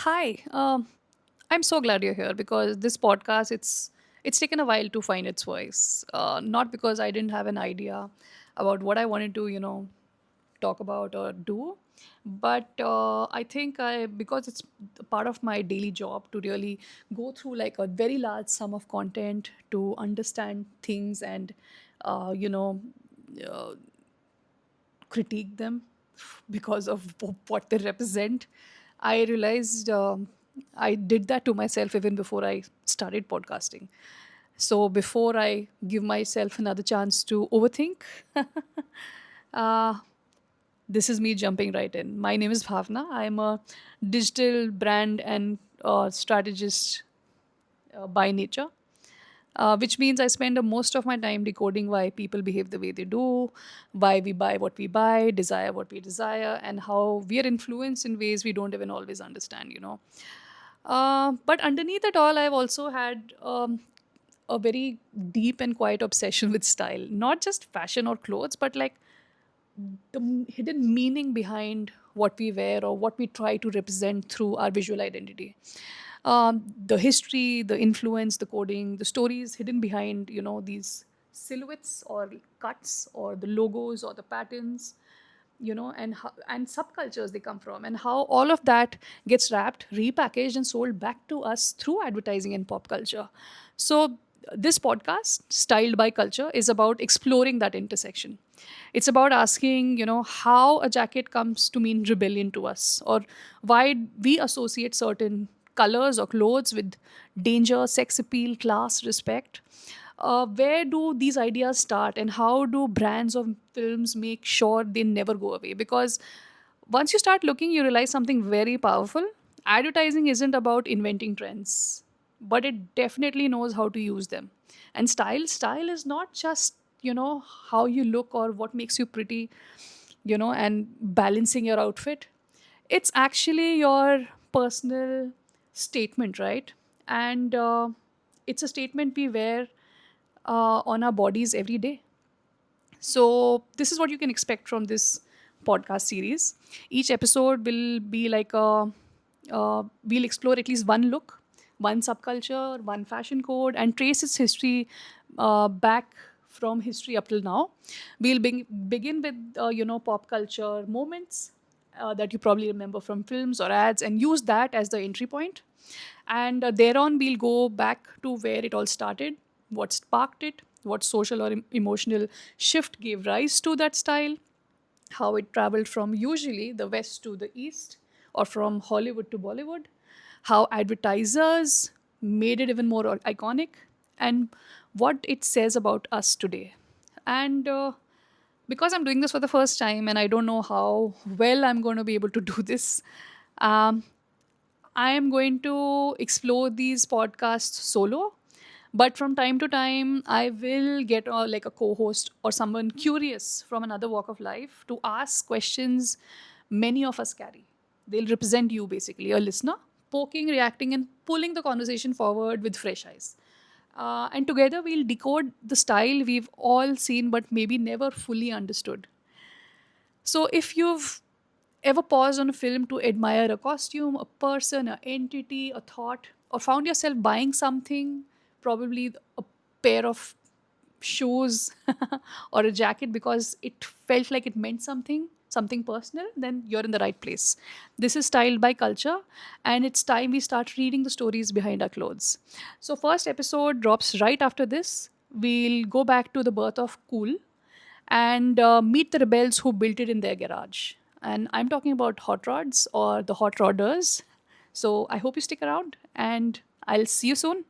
Hi, I'm so glad you're here because this podcast it's taken a while to find its voice. Not because I didn't have an idea about what I wanted to talk about or do, but I think I because it's a part of my daily job to really go through like a very large sum of content to understand things and uh, you know uh, critique them because of what they represent. I realized I did that to myself even before I started podcasting. So before I give myself another chance to overthink, uh, this is me jumping right in. My name is Bhavna. I'm a digital brand and strategist by nature, which means I spend most of my time decoding why people behave the way they do, why we buy what we buy, desire what we desire, and how we are influenced in ways we don't even always understand. But underneath it all, I've also had a very deep and quiet obsession with style, not just fashion or clothes, but like the hidden meaning behind what we wear or what we try to represent through our visual identity. The history, the influence, the coding, the stories hidden behind these silhouettes or cuts or the logos or the patterns, and subcultures they come from, and how all of that gets wrapped, repackaged, and sold back to us through advertising and pop culture. So this podcast, Styled by Culture, is about exploring that intersection. It's about asking, how a jacket comes to mean rebellion to us, or why we associate certain colors or clothes with danger, sex appeal, class, respect. Where do these ideas start, and how do brands of films make sure they never go away? Because once you start looking, you realize something very powerful. Advertising isn't about inventing trends, but it definitely knows how to use them. And style is not just how you look or what makes you pretty, and balancing your outfit. It's actually your personal statement, right? And it's a statement we wear on our bodies every day. So, this is what you can expect from this podcast series. Each episode will be like we'll explore at least one look, one subculture, one fashion code, and trace its history back from history up till now. We'll begin with pop culture moments that you probably remember from films or ads, and use that as the entry point. And thereon, we'll go back to where it all started, what sparked it, what social or emotional shift gave rise to that style, how it traveled from usually the West to the East, or from Hollywood to Bollywood, how advertisers made it even more iconic, and what it says about us today. And because I'm doing this for the first time and I don't know how well I'm going to be able to do this, um, I am going to explore these podcasts solo, but from time to time, I will get like a co-host or someone curious from another walk of life to ask questions many of us carry. They'll represent you basically, a listener, poking, reacting, and pulling the conversation forward with fresh eyes. And together, we'll decode the style we've all seen but maybe never fully understood. So, if you've ever paused on a film to admire a costume, a person, an entity, a thought, or found yourself buying something, probably a pair of shoes or a jacket because it felt like it meant something personal, then you're in the right place. This is Styled by Culture, and it's time we start reading the stories behind our clothes. So, first episode drops right after this. We'll go back to the birth of cool and meet the rebels who built it in their garage. And I'm talking about hot rods or the hot rodders. So I hope you stick around and I'll see you soon.